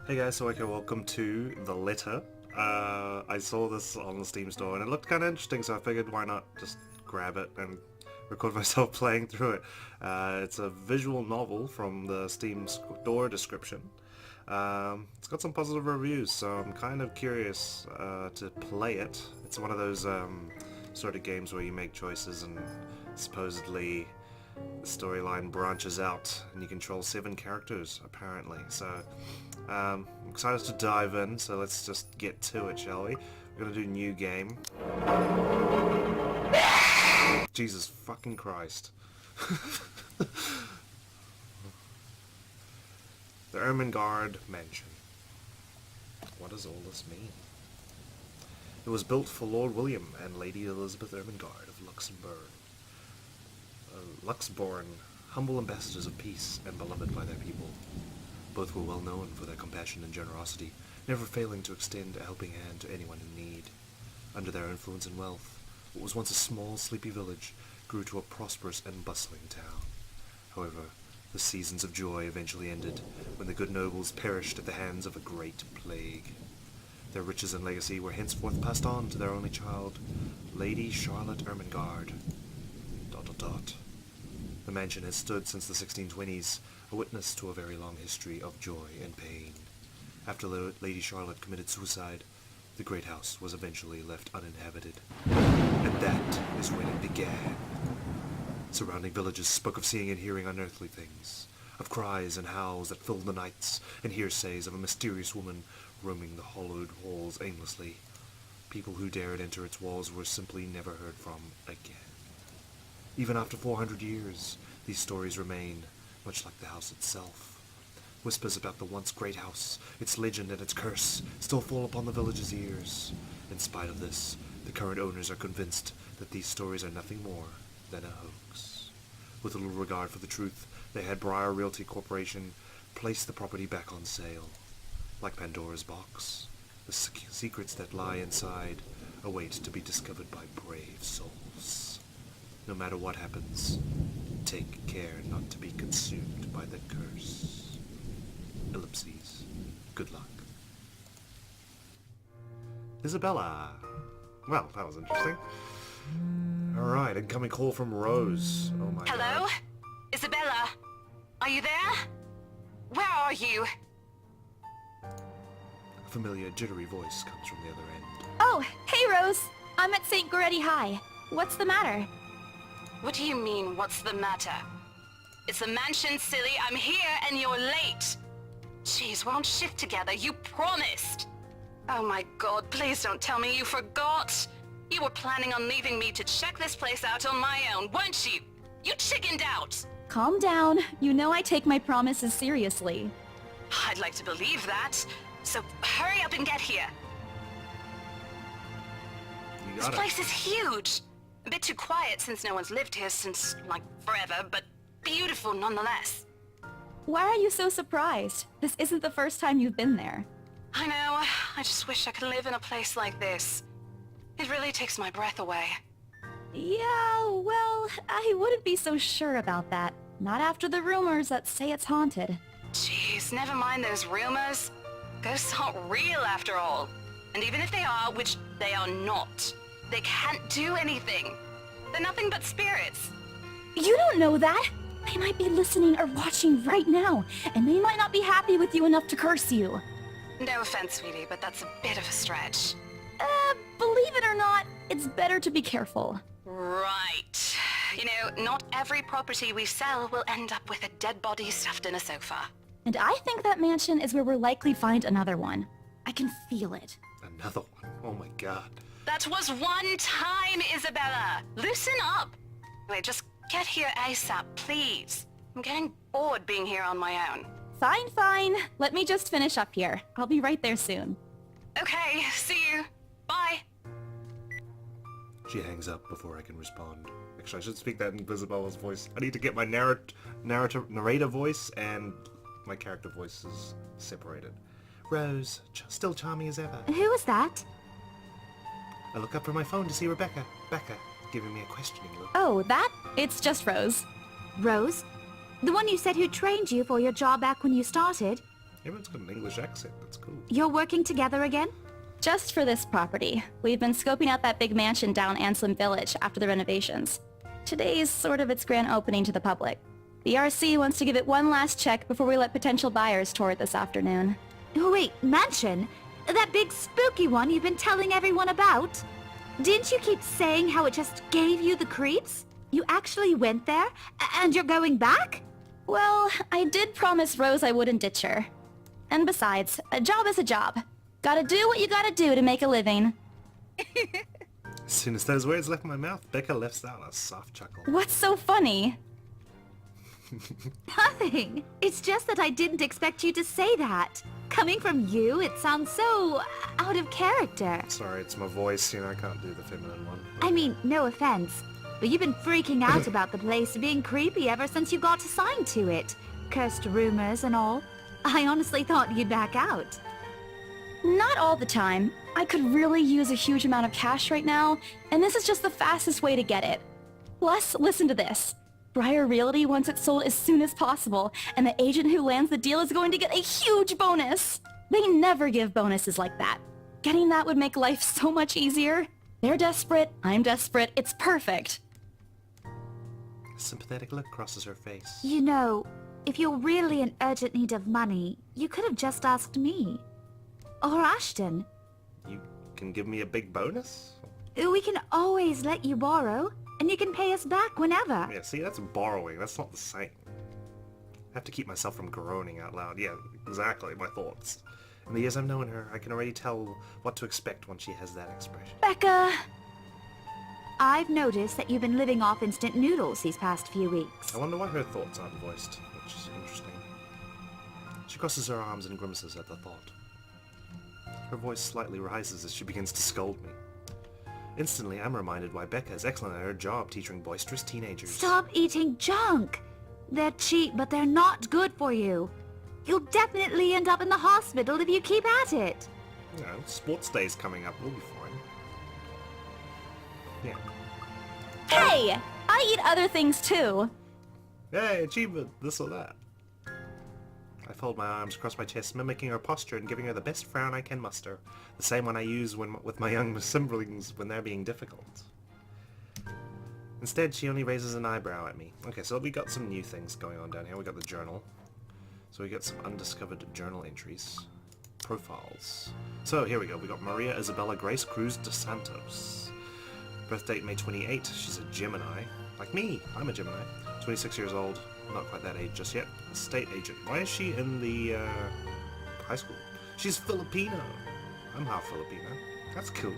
Hey guys, so okay, welcome to The Letter. I saw this on the Steam store and it looked kind of interesting, so I figured why not just grab it and record myself playing through it. It's a visual novel from the Steam store description. It's got some positive reviews, so I'm kind of curious to play it. It's one of those sort of games where you make choices and supposedly the storyline branches out and you control 7 characters apparently. So I'm excited to dive in, so let's just get to it, shall we? We're gonna do new game. Jesus fucking Christ. The Ermengarde Mansion. What does all this mean? It was built for Lord William and Lady Elizabeth Ermengarde of Luxembourg. Luxborn, humble ambassadors of peace and beloved by their people. Both were well known for their compassion and generosity, never failing to extend a helping hand to anyone in need. Under their influence and wealth, what was once a small, sleepy village grew to a prosperous and bustling town. However, the seasons of joy eventually ended when the good nobles perished at the hands of a great plague. Their riches and legacy were henceforth passed on to their only child, Lady Charlotte Ermengarde. ... The mansion has stood since the 1620s, a witness to a very long history of joy and pain. After Lady Charlotte committed suicide, the great house was eventually left uninhabited. And that is when it began. Surrounding villages spoke of seeing and hearing unearthly things, of cries and howls that filled the nights, and hearsays of a mysterious woman roaming the hollowed halls aimlessly. People who dared enter its walls were simply never heard from again. Even after 400 years, these stories remain, much like the house itself. Whispers about the once great house, its legend and its curse, still fall upon the village's ears. In spite of this, the current owners are convinced that these stories are nothing more than a hoax. With little regard for the truth, they had Briar Realty Corporation place the property back on sale. Like Pandora's box, the secrets that lie inside await to be discovered by brave souls. No matter what happens, take care not to be consumed by the curse. Ellipses. Good luck. Isabella. Well, that was interesting. Alright, incoming call from Rose. Oh my Hello? God. Isabella? Are you there? Where are you? A familiar, jittery voice comes from the other end. Oh, hey Rose! I'm at St. Goretti High. What's the matter? What do you mean, what's the matter? It's the mansion, silly. I'm here and you're late. Jeez, we're on shift together. You promised. Oh my God, please don't tell me you forgot. You were planning on leaving me to check this place out on my own, weren't you? You chickened out. Calm down. You know I take my promises seriously. I'd like to believe that. So hurry up and get here. You This got it. place is huge. A bit too quiet since no one's lived here since, like, forever, but beautiful nonetheless. Why are you so surprised? This isn't the first time you've been there. I know, I just wish I could live in a place like this. It really takes my breath away. Yeah, well, I wouldn't be so sure about that. Not after the rumors that say it's haunted. Jeez, never mind those rumors. Ghosts aren't real after all. And even if they are, which they are not, they can't do anything. They're nothing but spirits. You don't know that! They might be listening or watching right now, and they might not be happy with you enough to curse you. No offense, sweetie, but that's a bit of a stretch. Believe it or not, it's better to be careful. Right. You know, not every property we sell will end up with a dead body stuffed in a sofa. And I think that mansion is where we'll likely find another one. I can feel it. Another one. Oh my God. That was one time, Isabella! Loosen up! Wait, just get here ASAP, please. I'm getting bored being here on my own. Fine, fine. Let me just finish up here. I'll be right there soon. Okay, see you. Bye. She hangs up before I can respond. Actually, I should speak that in Isabella's voice. I need to get my narrator voice and my character voices separated. Rose, still charming as ever. Who was that? I look up from my phone to see Rebecca. Becca, giving me a questioning look. Oh, that? It's just Rose. Rose? The one you said who trained you for your job back when you started? Everyone's got an English accent. That's cool. You're working together again? Just for this property. We've been scoping out that big mansion down Anselm Village after the renovations. Today's sort of its grand opening to the public. The RC wants to give it one last check before we let potential buyers tour it this afternoon. Oh, wait, mansion? That big spooky one you've been telling everyone about? Didn't you keep saying how it just gave you the creeps? You actually went there? And you're going back? Well, I did promise Rose I wouldn't ditch her. And besides, a job is a job. Gotta do what you gotta do to make a living. As soon as those words left my mouth, Becca lets out a soft chuckle. What's so funny? Nothing. It's just that I didn't expect you to say that. Coming from you, it sounds so out of character. Sorry, it's my voice. I can't do the feminine one. I mean, no offense, but you've been freaking out about the place being creepy ever since you got assigned to it. Cursed rumors and all. I honestly thought you'd back out. Not all the time. I could really use a huge amount of cash right now, and this is just the fastest way to get it. Plus, listen to this. Briar Realty wants it sold as soon as possible, and the agent who lands the deal is going to get a huge bonus. They never give bonuses like that. Getting that would make life so much easier. They're desperate, I'm desperate, it's perfect. A sympathetic look crosses her face. You know, if you're really in urgent need of money, you could have just asked me. Or Ashton. You can give me a big bonus? We can always let you borrow, and you can pay us back whenever. Yeah, see, that's borrowing. That's not the same. I have to keep myself from groaning out loud. Yeah, exactly, my thoughts. In the years I've known her, I can already tell what to expect when she has that expression. Becca! I've noticed that you've been living off instant noodles these past few weeks. I wonder why her thoughts aren't voiced, which is interesting. She crosses her arms and grimaces at the thought. Her voice slightly rises as she begins to scold me. Instantly, I'm reminded why Becca is excellent at her job teaching boisterous teenagers. Stop eating junk! They're cheap, but they're not good for you. You'll definitely end up in the hospital if you keep at it. You know, sports day's coming up. We'll be fine. Yeah. Hey! I eat other things too. Hey, achievement! This or that. I fold my arms across my chest, mimicking her posture and giving her the best frown I can muster. The same one I use with my young siblings when they're being difficult. Instead, she only raises an eyebrow at me. Okay, so we got some new things going on down here. We got the journal. So we got some undiscovered journal entries. Profiles. So here we go. We got Maria Isabella Grace Cruz dos Santos. Birth date May 28. She's a Gemini. Like me. I'm a Gemini. 26 years old. Not quite that age just yet. A state agent. Why is she in the high school? She's Filipino. I'm half Filipino. That's cool.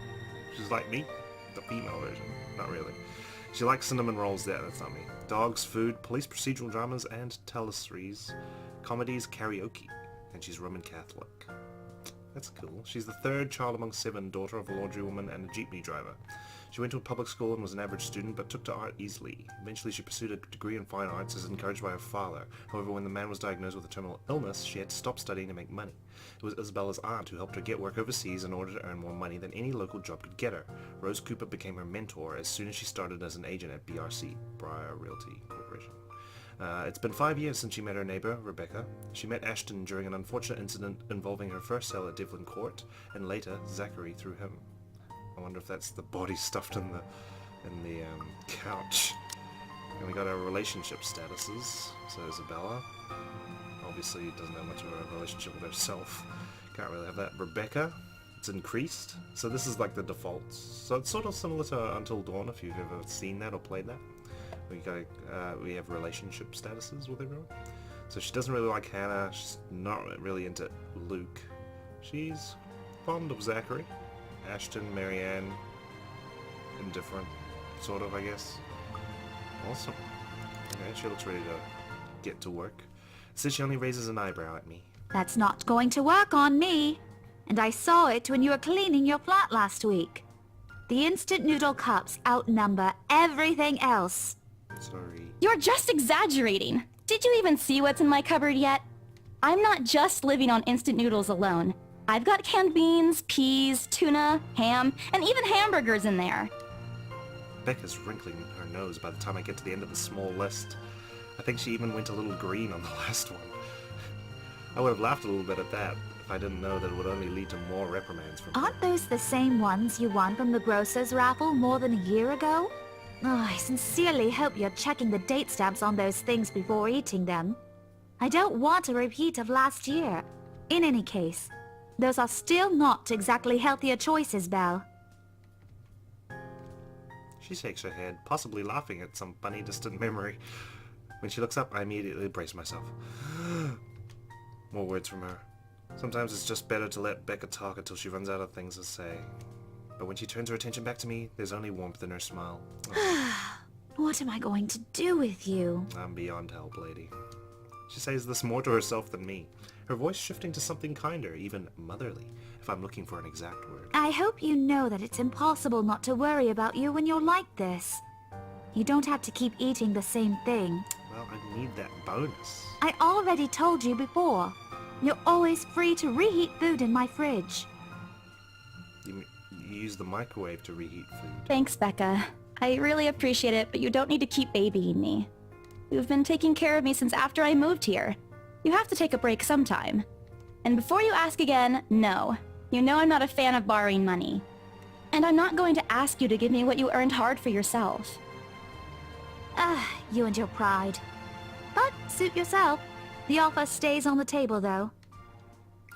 She's like me. The female version. Not really. She likes cinnamon rolls there. That's not me. Dogs, food, police procedural dramas, and teleseries. Comedies, karaoke. And she's Roman Catholic. That's cool. She's the third child among 7, daughter of a laundrywoman and a jeepney driver. She went to a public school and was an average student, but took to art easily. Eventually she pursued a degree in fine arts as encouraged by her father. However, when the man was diagnosed with a terminal illness, she had to stop studying to make money. It was Isabella's aunt who helped her get work overseas in order to earn more money than any local job could get her. Rose Cooper became her mentor as soon as she started as an agent at BRC, Briar Realty Corporation. It's been 5 years since she met her neighbor, Rebecca. She met Ashton during an unfortunate incident involving her first sale at Devlin Court, and later Zachary through him. I wonder if that's the body stuffed in the couch. And we got our relationship statuses. So Isabella obviously doesn't have much of a relationship with herself. Can't really have that. Rebecca, it's increased. So this is like the defaults. So it's sort of similar to Until Dawn if you've ever seen that or played that. We have relationship statuses with everyone. So she doesn't really like Hannah. She's not really into Luke. She's fond of Zachary. Ashton, Marianne, indifferent, sort of, I guess. Awesome. Okay, she looks ready to get to work. Says she only raises an eyebrow at me. That's not going to work on me. And I saw it when you were cleaning your flat last week. The instant noodle cups outnumber everything else. Sorry. You're just exaggerating. Did you even see what's in my cupboard yet? I'm not just living on instant noodles alone. I've got canned beans, peas, tuna, ham, and even hamburgers in there. Becca's wrinkling her nose by the time I get to the end of the small list. I think she even went a little green on the last one. I would have laughed a little bit at that if I didn't know that it would only lead to more reprimands from her. Aren't those the same ones you won from the grocer's raffle more than a year ago? Oh, I sincerely hope you're checking the date stamps on those things before eating them. I don't want a repeat of last year. In any case, those are still not exactly healthier choices, Belle. She shakes her head, possibly laughing at some funny distant memory. When she looks up, I immediately brace myself. More words from her. Sometimes it's just better to let Becca talk until she runs out of things to say. But when she turns her attention back to me, there's only warmth in her smile. Oh, What am I going to do with you? I'm beyond help, lady. She says this more to herself than me, her voice shifting to something kinder, even motherly, if I'm looking for an exact word. I hope you know that it's impossible not to worry about you when you're like this. You don't have to keep eating the same thing. Well, I need that bonus. I already told you before. You're always free to reheat food in my fridge. You use the microwave to reheat food. Thanks, Becca. I really appreciate it, but you don't need to keep babying me. You've been taking care of me since after I moved here. You have to take a break sometime. And before you ask again, no. You know I'm not a fan of borrowing money. And I'm not going to ask you to give me what you earned hard for yourself. You and your pride. But suit yourself. The offer stays on the table, though.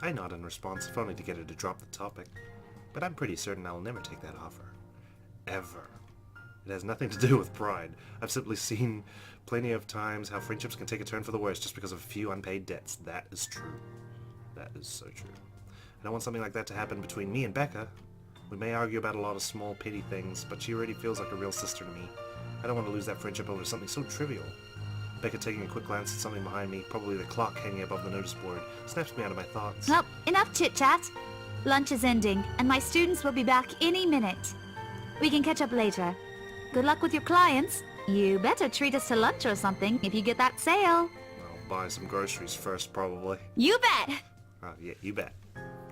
I nod in response, if only to get her to drop the topic. But I'm pretty certain I'll never take that offer. Ever. It has nothing to do with pride. I've simply seen plenty of times how friendships can take a turn for the worse just because of a few unpaid debts. That is true. That is so true. I don't want something like that to happen between me and Becca. We may argue about a lot of small, petty things, but she already feels like a real sister to me. I don't want to lose that friendship over something so trivial. Becca, taking a quick glance at something behind me, probably the clock hanging above the notice board, snaps me out of my thoughts. Well, enough chit-chat. Lunch is ending, and my students will be back any minute. We can catch up later. Good luck with your clients. You better treat us to lunch or something if you get that sale. I'll buy some groceries first, probably. You bet! Oh, yeah, you bet.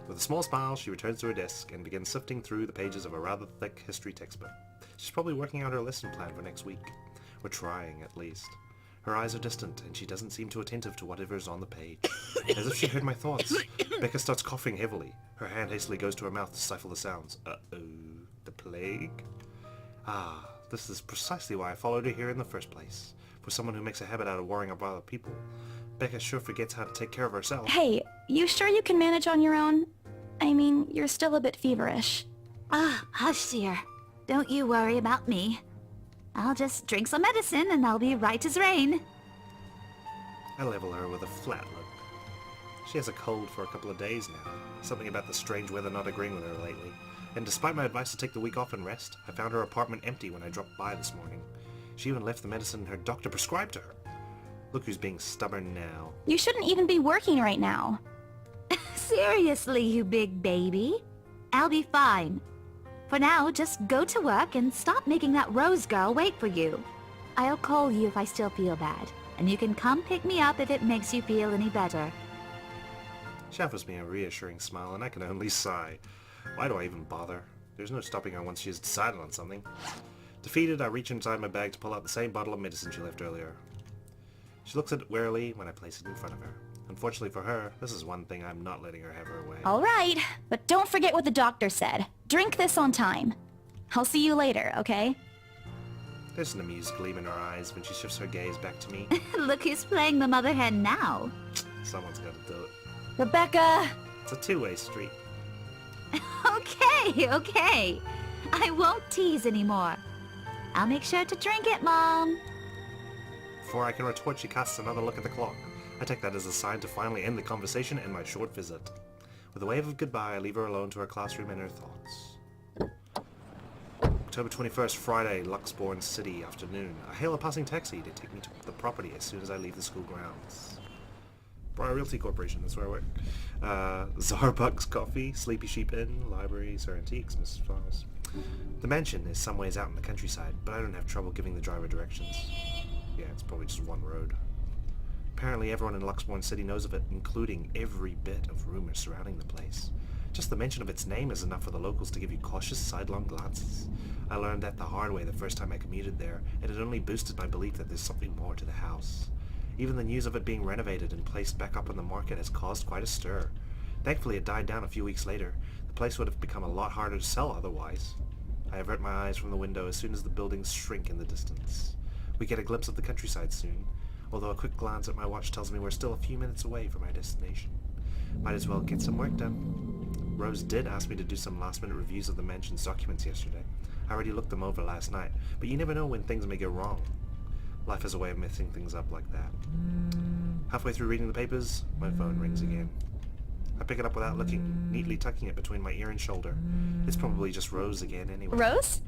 With a small smile, she returns to her desk and begins sifting through the pages of a rather thick history textbook. She's probably working out her lesson plan for next week. Or trying, at least. Her eyes are distant, and she doesn't seem too attentive to whatever's on the page. As if she heard my thoughts, Becca starts coughing heavily. Her hand hastily goes to her mouth to stifle the sounds. Uh-oh. The plague? Ah, this is precisely why I followed her here in the first place. For someone who makes a habit out of worrying about other people, Becca sure forgets how to take care of herself. Hey, you sure you can manage on your own? I mean, you're still a bit feverish. Hush, dear. Don't you worry about me. I'll just drink some medicine and I'll be right as rain. I level her with a flat look. She has a cold for a couple of days now. Something about the strange weather not agreeing with her lately. And despite my advice to take the week off and rest, I found her apartment empty when I dropped by this morning. She even left the medicine her doctor prescribed to her. Look who's being stubborn now. You shouldn't even be working right now. Seriously, you big baby. I'll be fine. For now, just go to work and stop making that Rose girl wait for you. I'll call you if I still feel bad, and you can come pick me up if it makes you feel any better. She offers me a reassuring smile, and I can only sigh. Why do I even bother? There's no stopping her once she has decided on something. Defeated, I reach inside my bag to pull out the same bottle of medicine she left earlier. She looks at it warily when I place it in front of her. Unfortunately for her, this is one thing I'm not letting her have her way. All right, but don't forget what the doctor said. Drink this on time. I'll see you later, okay? There's an amused gleam in her eyes when she shifts her gaze back to me. Look who's playing the mother hen now. Someone's got to do it. Rebecca! It's a two-way street. Okay. I won't tease anymore. I'll make sure to drink it, Mom. Before I can retort, she casts another look at the clock. I take that as a sign to finally end the conversation and my short visit. With a wave of goodbye, I leave her alone to her classroom and her thoughts. October 21st, Friday, Luxbourne City, afternoon. I hail a passing taxi to take me to the property as soon as I leave the school grounds. Briar Realty Corporation, that's where I work. Zarbuck's Coffee, Sleepy Sheep Inn, libraries, her antiques, Mrs. Files. The mansion is some ways out in the countryside, but I don't have trouble giving the driver directions. Yeah, it's probably just one road. Apparently everyone in Luxbourne City knows of it, including every bit of rumors surrounding the place. Just the mention of its name is enough for the locals to give you cautious sidelong glances. I learned that the hard way the first time I commuted there, and it only boosted my belief that there's something more to the house. Even the news of it being renovated and placed back up on the market has caused quite a stir. Thankfully, it died down a few weeks later. The place would have become a lot harder to sell otherwise. I avert my eyes from the window as soon as the buildings shrink in the distance. We get a glimpse of the countryside soon, although a quick glance at my watch tells me we're still a few minutes away from our destination. Might as well get some work done. Rose did ask me to do some last-minute reviews of the mansion's documents yesterday. I already looked them over last night, but you never know when things may go wrong. Life has a way of messing things up like that. Halfway through reading the papers, my phone rings again. I pick it up without looking, neatly tucking it between my ear and shoulder. It's probably just Rose again anyway. Rose?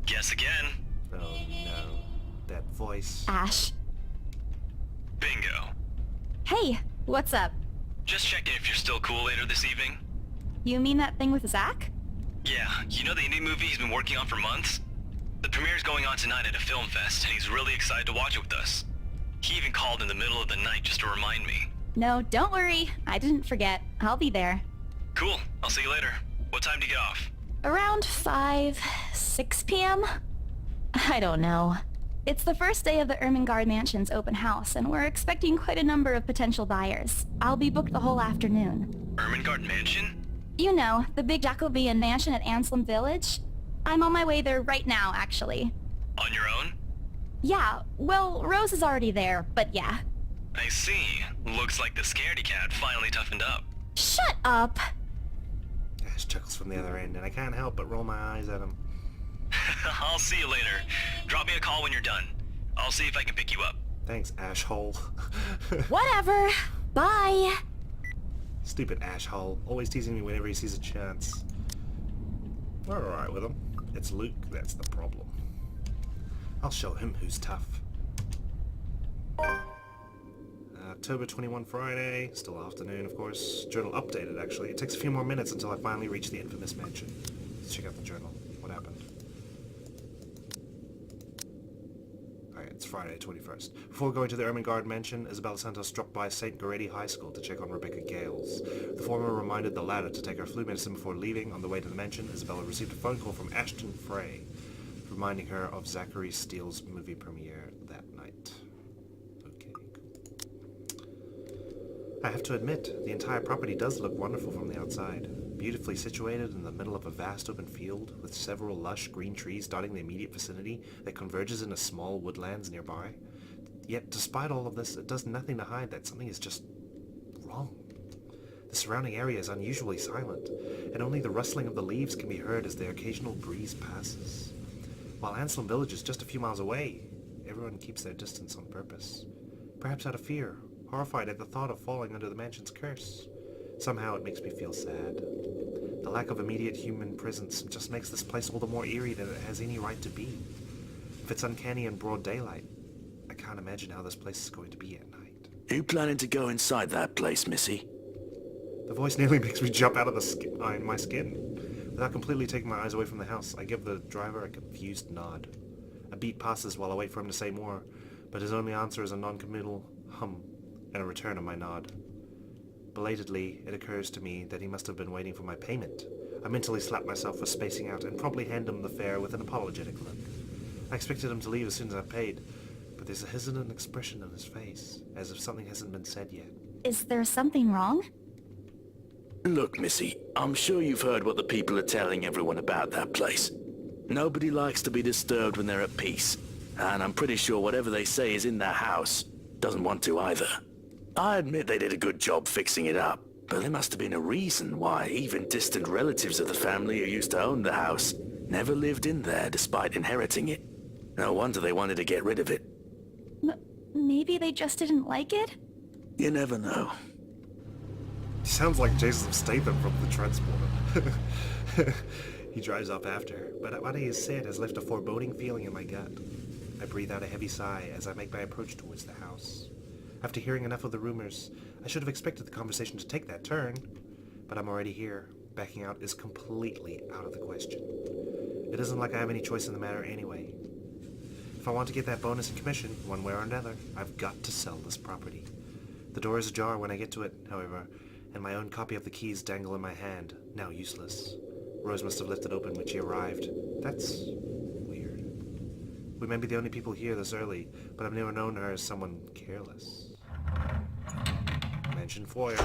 Guess again. Oh no. That voice. Ash. Bingo. Hey, what's up? Just checking if you're still cool later this evening. You mean that thing with Zach? Yeah, you know the indie movie he's been working on for months? The premiere's going on tonight at a film fest, and he's really excited to watch it with us. He even called in the middle of the night just to remind me. No, don't worry. I didn't forget. I'll be there. Cool, I'll see you later. What time do you get off? Around 6 p.m.? I don't know. It's the first day of the Ermengarde Mansion's open house, and we're expecting quite a number of potential buyers. I'll be booked the whole afternoon. Ermengarde Mansion? You know, the big Jacobean mansion at Anselm Village? I'm on my way there right now, actually. On your own? Yeah, well, Rose is already there, but yeah. I see. Looks like the scaredy cat finally toughened up. Shut up! Ash chuckles from the other end, and I can't help but roll my eyes at him. I'll see you later. Drop me a call when you're done. I'll see if I can pick you up. Thanks, Ashhole. Whatever. Bye. Stupid Ashhole, always teasing me whenever he sees a chance. We're alright with him. It's Luke that's the problem. I'll show him who's tough. October 21 Friday, still afternoon of course. Journal updated actually. It takes a few more minutes until I finally reach the infamous mansion. Let's check out the journal. What happened? Alright, it's Friday 21st. Before going to the Ermengarde Mansion, Isabella Santos dropped by St. Goretti High School to check on Rebecca Gales. The former reminded the latter to take her flu medicine before leaving. On the way to the mansion, Isabella received a phone call from Ashton Frey, reminding her of Zachary Steele's movie premiere that night. Okay, cool. I have to admit, the entire property does look wonderful from the outside. Beautifully situated in the middle of a vast open field, with several lush green trees dotting the immediate vicinity that converges into small woodlands nearby. Yet, despite all of this, it does nothing to hide that something is just wrong. The surrounding area is unusually silent, and only the rustling of the leaves can be heard as the occasional breeze passes. While Anselm Village is just a few miles away, everyone keeps their distance on purpose. Perhaps out of fear, horrified at the thought of falling under the mansion's curse. Somehow it makes me feel sad. The lack of immediate human presence just makes this place all the more eerie than it has any right to be. If it's uncanny in broad daylight, I can't imagine how this place is going to be at night. You planning to go inside that place, Missy? The voice nearly makes me jump out of my skin. Without completely taking my eyes away from the house, I give the driver a confused nod. A beat passes while I wait for him to say more, but his only answer is a non-committal hum and a return of my nod. Belatedly, it occurs to me that he must have been waiting for my payment. I mentally slap myself for spacing out and promptly hand him the fare with an apologetic look. I expected him to leave as soon as I paid, but there's a hesitant expression on his face, as if something hasn't been said yet. Is there something wrong? Look, Missy, I'm sure you've heard what the people are telling everyone about that place. Nobody likes to be disturbed when they're at peace, and I'm pretty sure whatever they say is in that house doesn't want to either. I admit they did a good job fixing it up, but there must have been a reason why even distant relatives of the family who used to own the house never lived in there despite inheriting it. No wonder they wanted to get rid of it. Maybe they just didn't like it? You never know. He sounds like Jason Statham from The Transporter. He drives off after, but what he has said has left a foreboding feeling in my gut. I breathe out a heavy sigh as I make my approach towards the house. After hearing enough of the rumors, I should have expected the conversation to take that turn, but I'm already here. Backing out is completely out of the question. It isn't like I have any choice in the matter anyway. If I want to get that bonus and commission, one way or another, I've got to sell this property. The door is ajar when I get to it, however, and my own copy of the keys dangle in my hand, now useless. Rose must have left it open when she arrived. That's weird. We may be the only people here this early, but I've never known her as someone careless. Mansion foyer.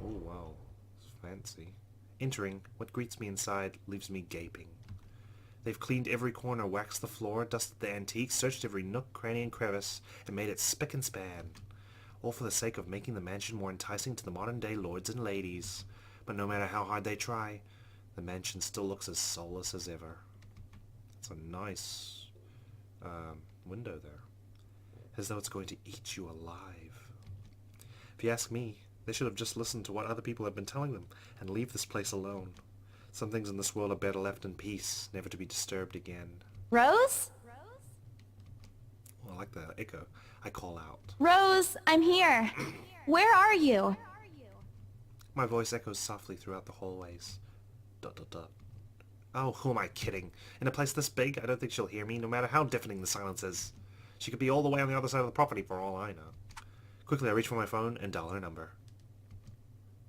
Oh, wow. It's fancy. Entering, what greets me inside leaves me gaping. They've cleaned every corner, waxed the floor, dusted the antiques, searched every nook, cranny, and crevice, and made it spick and span. All for the sake of making the mansion more enticing to the modern-day lords and ladies. But no matter how hard they try, the mansion still looks as soulless as ever. It's a nice window there. As though it's going to eat you alive. If you ask me, they should have just listened to what other people have been telling them and leave this place alone. Some things in this world are better left in peace, never to be disturbed again. Rose? Well, I like the echo. I call out. Rose, I'm here. Where are you? My voice echoes softly throughout the hallways. Dot dot dot. Oh, who am I kidding? In a place this big, I don't think she'll hear me, no matter how deafening the silence is. She could be all the way on the other side of the property for all I know. Quickly, I reach for my phone and dial her number.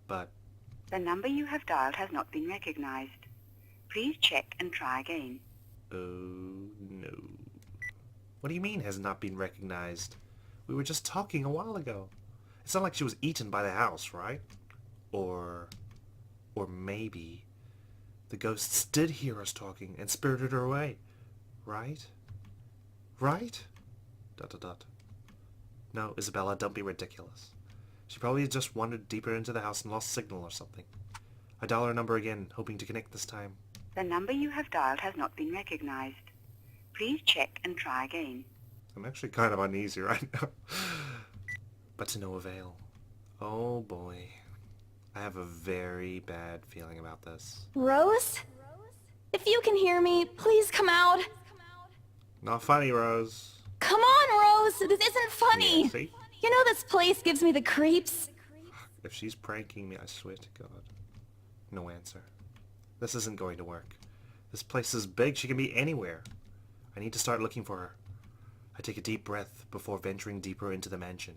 But... The number you have dialed has not been recognized. Please check and try again. oh no. What do you mean has not been recognized? We were just talking a while ago. It's not like she was eaten by the house, right? Or maybe the ghosts did hear us talking and spirited her away. Right? Right? Dot dot dot. No, Isabella, don't be ridiculous. She probably just wandered deeper into the house and lost signal or something. I dial her number again, hoping to connect this time. The number you have dialed has not been recognized. Please check and try again. I'm actually kind of uneasy right now. But to no avail. Oh boy. I have a very bad feeling about this. Rose? If you can hear me, please come out. Not funny, Rose. Come on, Rose! This isn't funny! Yeah, see? You know this place gives me the creeps. If she's pranking me, I swear to God. No answer. This isn't going to work. This place is big. She can be anywhere. I need to start looking for her. I take a deep breath before venturing deeper into the mansion.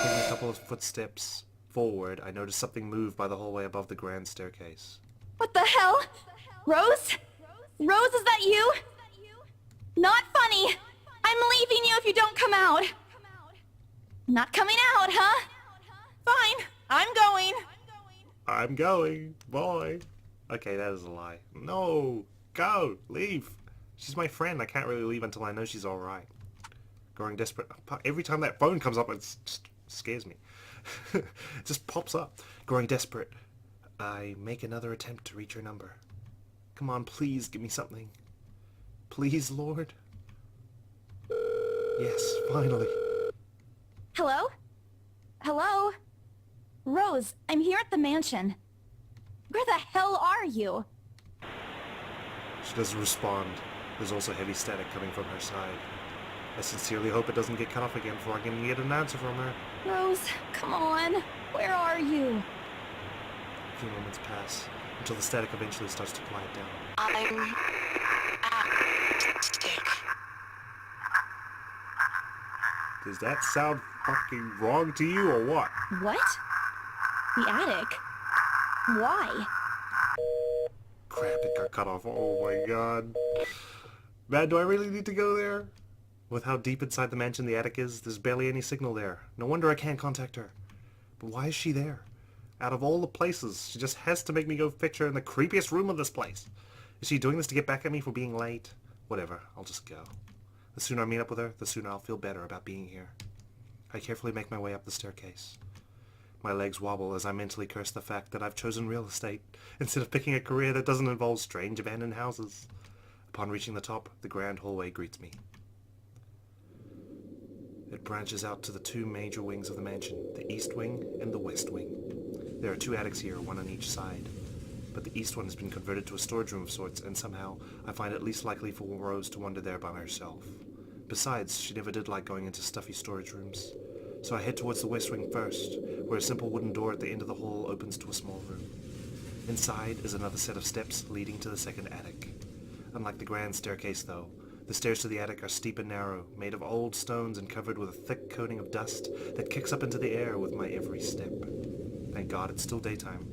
Taking a couple of footsteps forward, I notice something move by the hallway above the grand staircase. What the hell? Rose? Rose, is that you? Not funny! I'm leaving you if you don't come out! Not coming out, huh? Fine, I'm going. I'm going, boy. Okay, that is a lie. No, go, leave. She's my friend. I can't really leave until I know she's alright. Growing desperate. Every time that phone comes up, it just scares me. It just pops up. Growing desperate, I make another attempt to reach her number. Come on, please, give me something. Please, Lord. Yes, finally. Hello? Hello? Rose, I'm here at the mansion. Where the hell are you? She doesn't respond. There's also heavy static coming from her side. I sincerely hope it doesn't get cut off again before I can get an answer from her. Rose, come on. Where are you? A few moments pass, until the static eventually starts to quiet down. I'm Does that sound fucking wrong to you, or what? What? The attic? Why? Crap, it got cut off. Oh my god. Man, do I really need to go there? With how deep inside the mansion the attic is, there's barely any signal there. No wonder I can't contact her. But why is she there? Out of all the places, she just has to make me go fetch her in the creepiest room of this place. Is she doing this to get back at me for being late? Whatever, I'll just go. The sooner I meet up with her, the sooner I'll feel better about being here. I carefully make my way up the staircase. My legs wobble as I mentally curse the fact that I've chosen real estate instead of picking a career that doesn't involve strange abandoned houses. Upon reaching the top, the grand hallway greets me. It branches out to the two major wings of the mansion, the east wing and the west wing. There are two attics here, one on each side, but the east one has been converted to a storage room of sorts, and somehow I find it least likely for Rose to wander there by herself. Besides, she never did like going into stuffy storage rooms. So I head towards the west wing first, where a simple wooden door at the end of the hall opens to a small room. Inside is another set of steps leading to the second attic. Unlike the grand staircase, though, the stairs to the attic are steep and narrow, made of old stones and covered with a thick coating of dust that kicks up into the air with my every step. Thank God it's still daytime.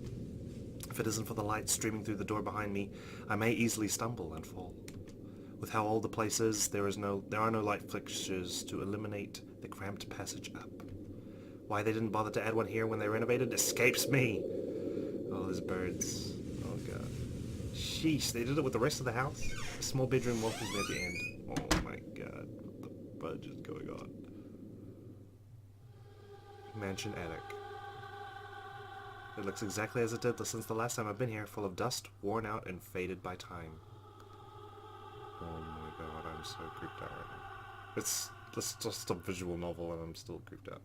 If it isn't for the light streaming through the door behind me, I may easily stumble and fall. With how old the place is, there are no light fixtures to illuminate the cramped passage up. Why they didn't bother to add one here when they renovated escapes me. Oh, there's birds. Oh god. Sheesh, they did it with the rest of the house? A small bedroom welcomes me at the end. Oh my god, what the fudge is going on? Mansion attic. It looks exactly as it did since the last time I've been here, full of dust, worn out, and faded by time. Oh my god, I'm so creeped out right now. It's just a visual novel and I'm still creeped out.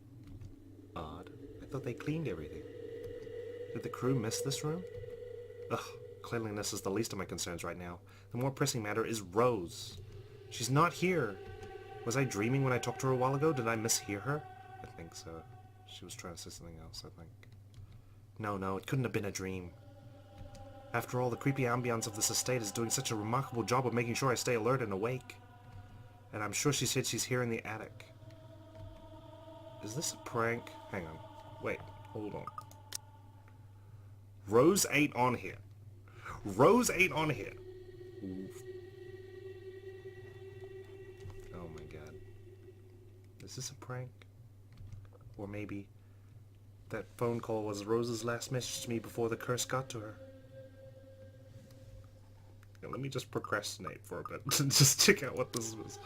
Odd. I thought they cleaned everything. Did the crew miss this room? Ugh, cleanliness is the least of my concerns right now. The more pressing matter is Rose. She's not here. Was I dreaming when I talked to her a while ago? Did I mishear her? I think so. She was trying to say something else, I think. No, it couldn't have been a dream. After all, the creepy ambience of this estate is doing such a remarkable job of making sure I stay alert and awake. And I'm sure she said she's here in the attic. Is this a prank? Hang on. Wait, hold on. Rose ain't on here. Rose ain't on here. Oof. Oh my god. Is this a prank? Or maybe that phone call was Rose's last message to me before the curse got to her. Now, let me just procrastinate for a bit and just check out what this was.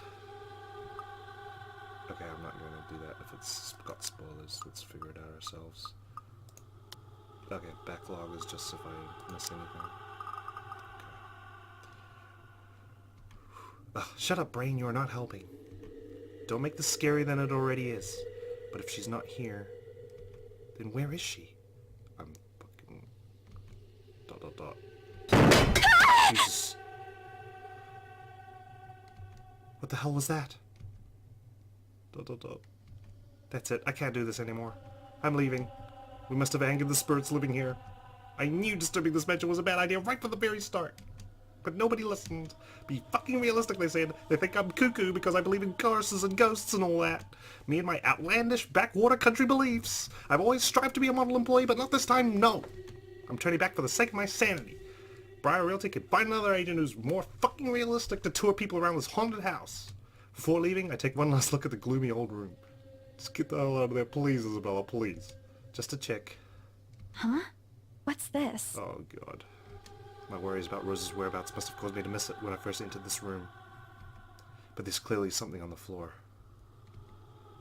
Okay, I'm not going to do that if it's got spoilers. Let's figure it out ourselves. Okay, backlog is just if I miss anything. Okay. Ugh, shut up, brain, you are not helping. Don't make this scarier than it already is. But if she's not here, then where is she? I'm fucking... ... Jesus. What the hell was that? ... That's it. I can't do this anymore. I'm leaving. We must have angered the spirits living here. I knew disturbing this mansion was a bad idea right from the very start. But nobody listened. Be fucking realistic, they said. They think I'm cuckoo because I believe in curses and ghosts and all that. Me and my outlandish backwater country beliefs. I've always strived to be a model employee, but not this time, no. I'm turning back for the sake of my sanity. Briar Realty could find another agent who's more fucking realistic to tour people around this haunted house. Before leaving, I take one last look at the gloomy old room. Just get the hell out of there, please, Isabella, please. Just to check. Huh? What's this? Oh, God. My worries about Rose's whereabouts must have caused me to miss it when I first entered this room. But there's clearly something on the floor.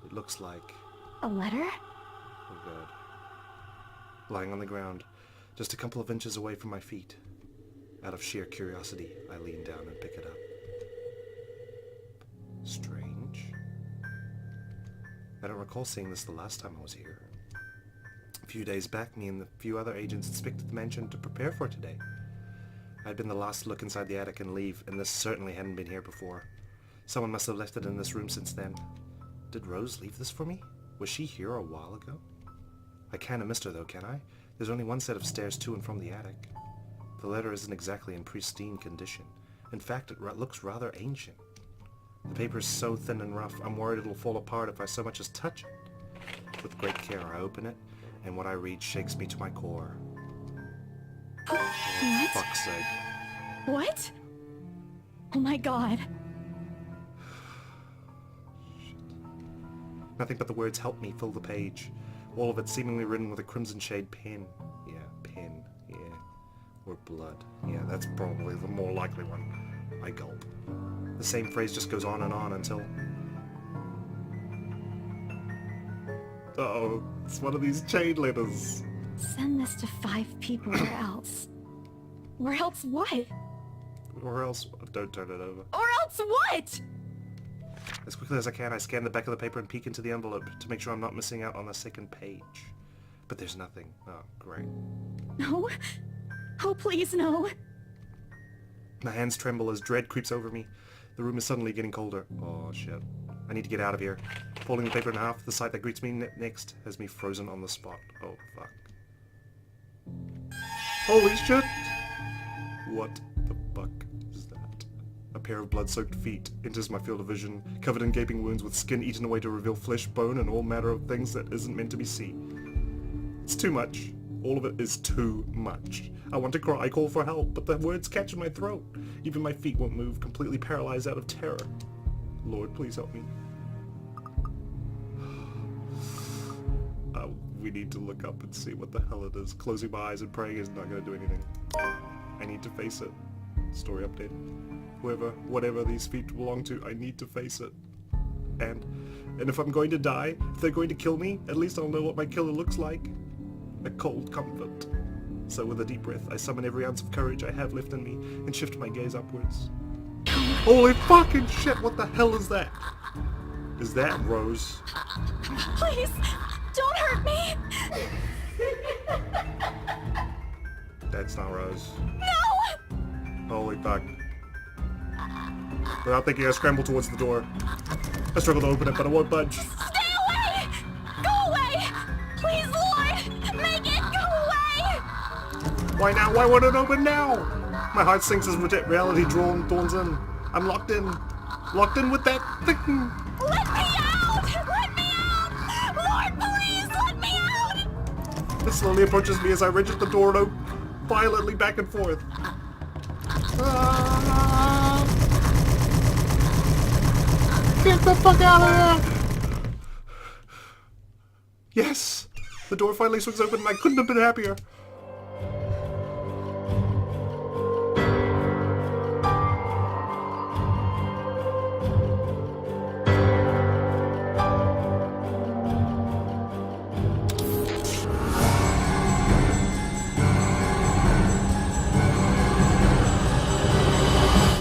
It looks like... A letter? Oh, God. Lying on the ground, just a couple of inches away from my feet. Out of sheer curiosity, I lean down and pick it up. Strange. I don't recall seeing this the last time I was here. A few days back, me and the few other agents inspected the mansion to prepare for today. I had been the last to look inside the attic and leave, and this certainly hadn't been here before. Someone must have left it in this room since then. Did Rose leave this for me? Was she here a while ago? I can't have missed her though, can I? There's only one set of stairs to and from the attic. The letter isn't exactly in pristine condition. In fact, it looks rather ancient. The paper is so thin and rough, I'm worried it'll fall apart if I so much as touch it. With great care, I open it, and what I read shakes me to my core. What? For fuck's sake. What? Oh my god. Nothing but the words help me fill the page. All of it seemingly written with a crimson shade pen. Yeah, pen. Yeah. Or blood. Yeah, that's probably the more likely one. I gulp. The same phrase just goes on until... Uh-oh, it's one of these chain letters. Send this to 5 people or else. Or else what? Or else... Don't turn it over. Or else what? As quickly as I can, I scan the back of the paper and peek into the envelope to make sure I'm not missing out on the second page. But there's nothing. Oh, great. No. Oh, please, no. My hands tremble as dread creeps over me. The room is suddenly getting colder. Oh, shit. I need to get out of here. Folding the paper in half, the sight that greets me next has me frozen on the spot. Oh, fuck. Holy shit! What the fuck is that? A pair of blood-soaked feet enters my field of vision, covered in gaping wounds with skin eaten away to reveal flesh, bone, and all manner of things that isn't meant to be seen. It's too much. All of it is too much. I want to cry, call for help, but the words catch in my throat. Even my feet won't move, completely paralyzed out of terror. Lord, please help me. We need to look up and see what the hell it is. Closing my eyes and praying is not going to do anything. I need to face it. Story update. Whatever these feet belong to, I need to face it. And if I'm going to die, if they're going to kill me, at least I'll know what my killer looks like. A cold comfort. So with a deep breath, I summon every ounce of courage I have left in me and shift my gaze upwards. Holy fucking shit, what the hell is that? Is that Rose? Please, don't hurt me! That's not Rose. No! Holy fuck. Without thinking, I scramble towards the door. I struggle to open it, but I won't budge. Stay away! Go away! Please, Lord! Make it go away! Why now? Why won't it open now? My heart sinks as reality dawns in. I'm locked in. Locked in with that thing. Let me out! Let me out! Lord, please, let me out! It slowly approaches me as I wrench at the door and violently back and forth. Get the fuck out of there! Yes! The door finally swings open and I couldn't have been happier.